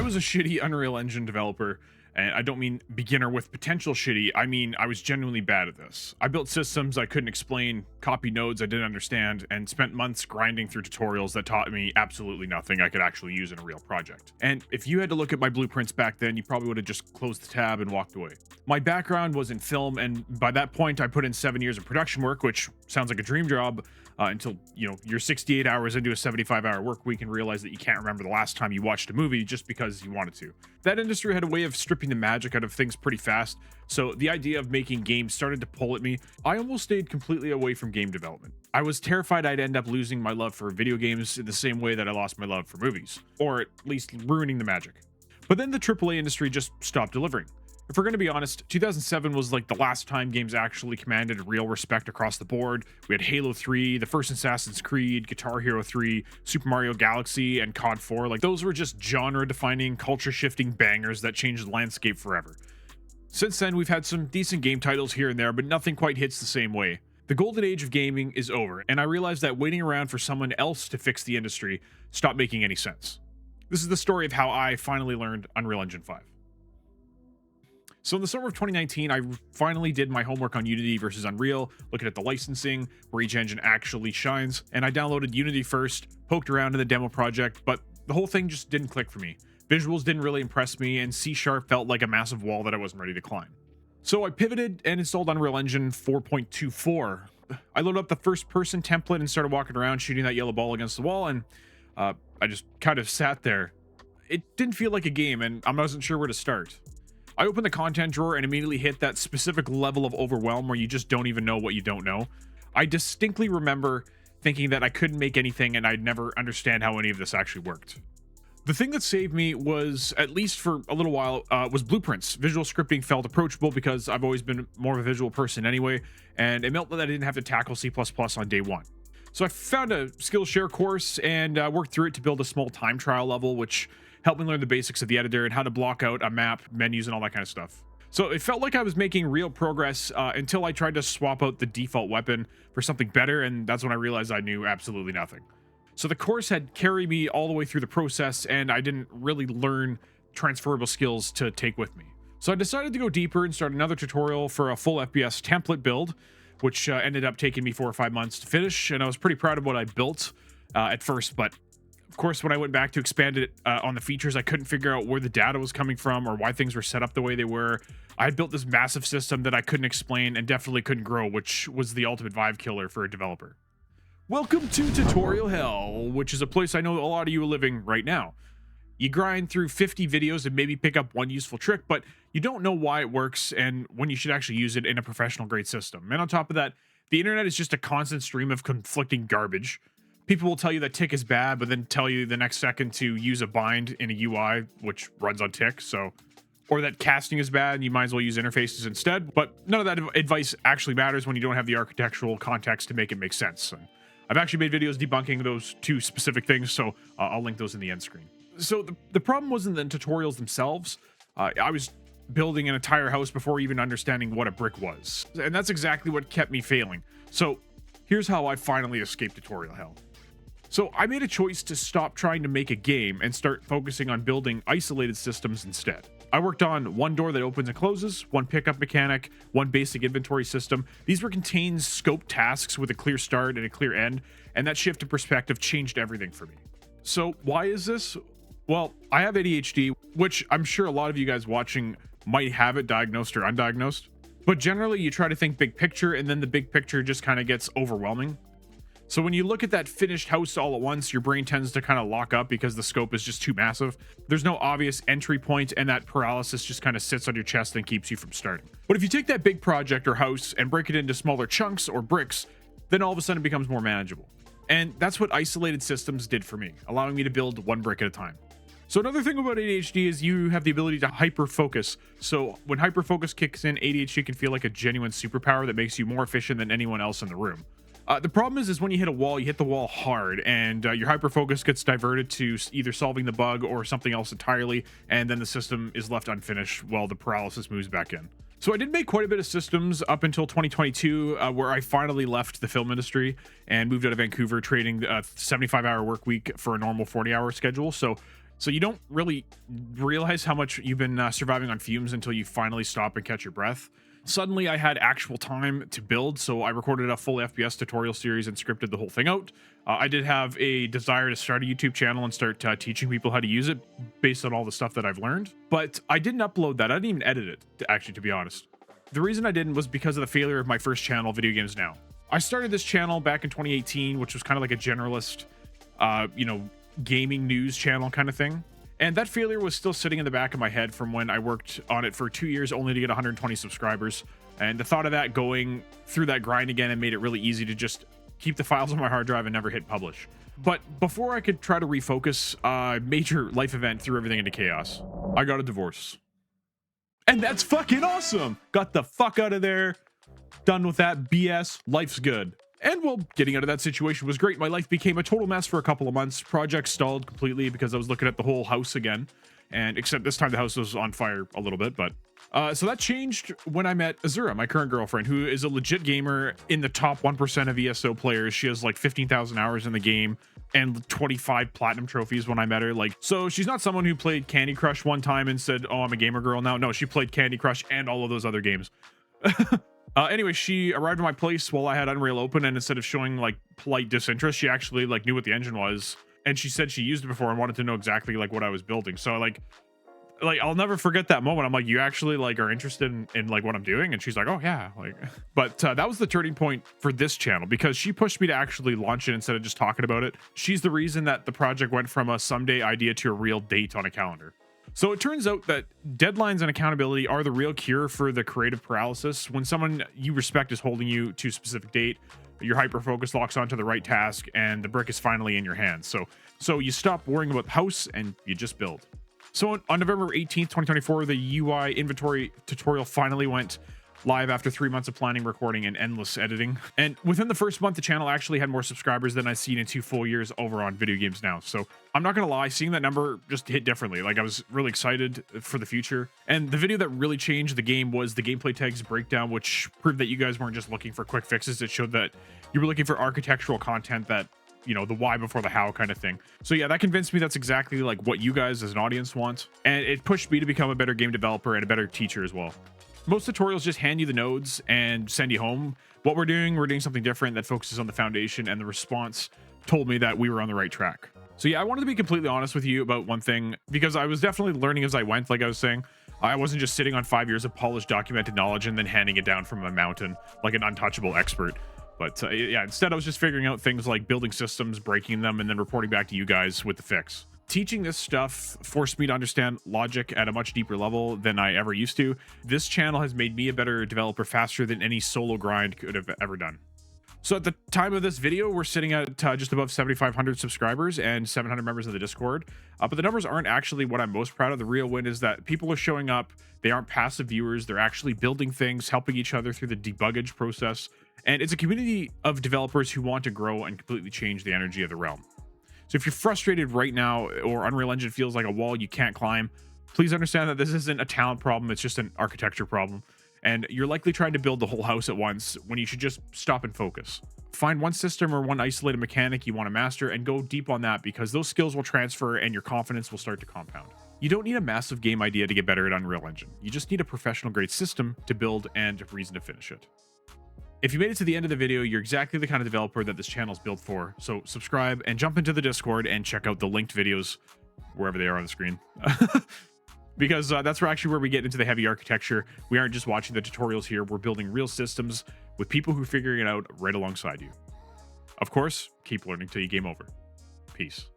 I was a shitty Unreal Engine developer, and I don't mean beginner with potential shitty. I mean, I was genuinely bad at this. I built systems I couldn't explain, copied nodes I didn't understand, and spent months grinding through tutorials that taught me absolutely nothing I could actually use in a real project. And if you had to look at my blueprints back then, you probably would have just closed the tab and walked away. My background was in film, and by that point, I put in 7 years of production work, which sounds like a dream job, until you're 68 hours into a 75-hour work week and realize that you can't remember the last time you watched a movie just because you wanted to. That industry had a way of stripping the magic out of things pretty fast, so the idea of making games started to pull at me. I almost stayed completely away from game development. I was terrified I'd end up losing my love for video games in the same way that I lost my love for movies, or at least ruining the magic. But then the AAA industry just stopped delivering. If we're going to be honest, 2007 was like the last time games actually commanded real respect across the board. We had Halo 3, the first Assassin's Creed, Guitar Hero 3, Super Mario Galaxy, and COD 4. Like, those were just genre-defining, culture-shifting bangers that changed the landscape forever. Since then, we've had some decent game titles here and there, but nothing quite hits the same way. The golden age of gaming is over, and I realized that waiting around for someone else to fix the industry stopped making any sense. This is the story of how I finally learned Unreal Engine 5. So in the summer of 2019, I finally did my homework on Unity versus Unreal, looking at the licensing, where each engine actually shines, and I downloaded Unity first, poked around in the demo project, but the whole thing just didn't click for me. Visuals didn't really impress me, and C# felt like a massive wall that I wasn't ready to climb. So I pivoted and installed Unreal Engine 4.24. I loaded up the first-person template and started walking around shooting that yellow ball against the wall, and I just kind of sat there. It didn't feel like a game, and I wasn't sure where to start. I opened the content drawer and immediately hit that specific level of overwhelm where you just don't even know what you don't know. I distinctly remember thinking that I couldn't make anything and I'd never understand how any of this actually worked. The thing that saved me was, at least for a little while, was blueprints. Visual scripting felt approachable because I've always been more of a visual person anyway, and it meant that I didn't have to tackle C++ on day one. So I found a Skillshare course and worked through it to build a small time trial level, which helped me learn the basics of the editor and how to block out a map, menus, and all that kind of stuff. So it felt like I was making real progress until I tried to swap out the default weapon for something better, and that's when I realized I knew absolutely nothing. So the course had carried me all the way through the process, and I didn't really learn transferable skills to take with me. So I decided to go deeper and start another tutorial for a full FPS template build, which ended up taking me 4 or 5 months to finish, and I was pretty proud of what I built at first, but of course, when I went back to expand it on the features, I couldn't figure out where the data was coming from or why things were set up the way they were. I had built this massive system that I couldn't explain and definitely couldn't grow, which was the ultimate vibe killer for a developer. Welcome to Tutorial Hell, which is a place I know a lot of you are living right now. You grind through 50 videos and maybe pick up one useful trick, but you don't know why it works and when you should actually use it in a professional grade system. And on top of that, the internet is just a constant stream of conflicting garbage. People will tell you that tick is bad, but then tell you the next second to use a bind in a UI, which runs on tick, or that casting is bad and you might as well use interfaces instead. But none of that advice actually matters when you don't have the architectural context to make it make sense. And I've actually made videos debunking those two specific things, so I'll link those in the end screen. So the problem wasn't the tutorials themselves. I was building an entire house before even understanding what a brick was. And that's exactly what kept me failing. So here's how I finally escaped tutorial hell. So I made a choice to stop trying to make a game and start focusing on building isolated systems instead. I worked on one door that opens and closes, one pickup mechanic, one basic inventory system. These were contained scoped tasks with a clear start and a clear end, and that shift in perspective changed everything for me. So why is this? Well, I have ADHD, which I'm sure a lot of you guys watching might have it diagnosed or undiagnosed. But generally you try to think big picture and then the big picture just kind of gets overwhelming. So when you look at that finished house all at once, your brain tends to kind of lock up because the scope is just too massive. There's no obvious entry point, and that paralysis just kind of sits on your chest and keeps you from starting. But if you take that big project or house and break it into smaller chunks or bricks, then all of a sudden it becomes more manageable. And that's what isolated systems did for me, allowing me to build one brick at a time. So another thing about ADHD is you have the ability to hyperfocus. So when hyperfocus kicks in, ADHD can feel like a genuine superpower that makes you more efficient than anyone else in the room. The problem is when you hit a wall, you hit the wall hard, and your hyperfocus gets diverted to either solving the bug or something else entirely, and then the system is left unfinished while the paralysis moves back in. So I did make quite a bit of systems up until 2022, where I finally left the film industry and moved out of Vancouver, trading a 75-hour work week for a normal 40-hour schedule. So So you don't really realize how much you've been surviving on fumes until you finally stop and catch your breath. Suddenly I had actual time to build, so I recorded a full FPS tutorial series and scripted the whole thing out. I did have a desire to start a YouTube channel and start teaching people how to use it based on all the stuff that I've learned, but I didn't upload that. I didn't even edit it, to be honest. The reason I didn't was because of the failure of my first channel, Video Games Now. I started this channel back in 2018, which was kind of like a generalist, gaming news channel kind of thing. And that failure was still sitting in the back of my head from when I worked on it for 2 years only to get 120 subscribers. And the thought of that going through that grind again and made it really easy to just keep the files on my hard drive and never hit publish. But before I could try to refocus, a major life event threw everything into chaos. I got a divorce. And that's fucking awesome. Got the fuck out of there. Done with that BS. Life's good. And well, getting out of that situation was great. My life became a total mess for a couple of months. Project stalled completely because I was looking at the whole house again. And except this time the house was on fire a little bit, but so that changed when I met Azura, my current girlfriend, who is a legit gamer in the top 1% of ESO players. She has like 15,000 hours in the game and 25 platinum trophies when I met her. Like, so she's not someone who played Candy Crush one time and said, "Oh, I'm a gamer girl now." No, she played Candy Crush and all of those other games. Anyway, she arrived at my place while I had Unreal open, and instead of showing like polite disinterest, she actually like knew what the engine was, and she said she used it before and wanted to know exactly like what I was building. So like I'll never forget that moment. I'm like, "You actually like are interested in like what I'm doing?" And she's like, "Oh yeah." Like, but that was the turning point for this channel because she pushed me to actually launch it instead of just talking about it. She's the reason that the project went from a someday idea to a real date on a calendar. So it turns out that deadlines and accountability are the real cure for the creative paralysis. When someone you respect is holding you to a specific date, your hyperfocus locks onto the right task and the brick is finally in your hands. So you stop worrying about the house and you just build. So on November 18th, 2024, the UI inventory tutorial finally went live after 3 months of planning, recording, and endless editing. And within the first month, the channel actually had more subscribers than I've seen in 2 full years over on Video Games Now. So I'm not gonna lie, seeing that number just hit differently. Like, I was really excited for the future. And the video that really changed the game was the gameplay tags breakdown, which proved that you guys weren't just looking for quick fixes. It showed that you were looking for architectural content that, you know, the why before the how kind of thing. So yeah, that convinced me that's exactly like what you guys as an audience want. And it pushed me to become a better game developer and a better teacher as well. Most tutorials just hand you the nodes and send you home. What we're doing something different that focuses on the foundation, and the response told me that we were on the right track. So yeah, I wanted to be completely honest with you about one thing, because I was definitely learning as I went. Like I was saying, I wasn't just sitting on 5 years of polished documented knowledge and then handing it down from a mountain like an untouchable expert. But yeah, instead I was just figuring out things like building systems, breaking them, and then reporting back to you guys with the fix. Teaching this stuff forced me to understand logic at a much deeper level than I ever used to. This channel has made me a better developer faster than any solo grind could have ever done. So at the time of this video, we're sitting at just above 7,500 subscribers and 700 members of the Discord. But the numbers aren't actually what I'm most proud of. The real win is that people are showing up. They aren't passive viewers. They're actually building things, helping each other through the debuggage process. And it's a community of developers who want to grow and completely change the energy of the realm. So if you're frustrated right now, or Unreal Engine feels like a wall you can't climb, please understand that this isn't a talent problem. It's just an architecture problem. And you're likely trying to build the whole house at once when you should just stop and focus. Find one system or one isolated mechanic you want to master and go deep on that, because those skills will transfer and your confidence will start to compound. You don't need a massive game idea to get better at Unreal Engine. You just need a professional grade system to build and a reason to finish it. If you made it to the end of the video, you're exactly the kind of developer that this channel is built for. So subscribe and jump into the Discord and check out the linked videos wherever they are on the screen. Because that's where we get into the heavy architecture. We aren't just watching the tutorials here. We're building real systems with people who are figuring it out right alongside you. Of course, keep learning till you game over. Peace.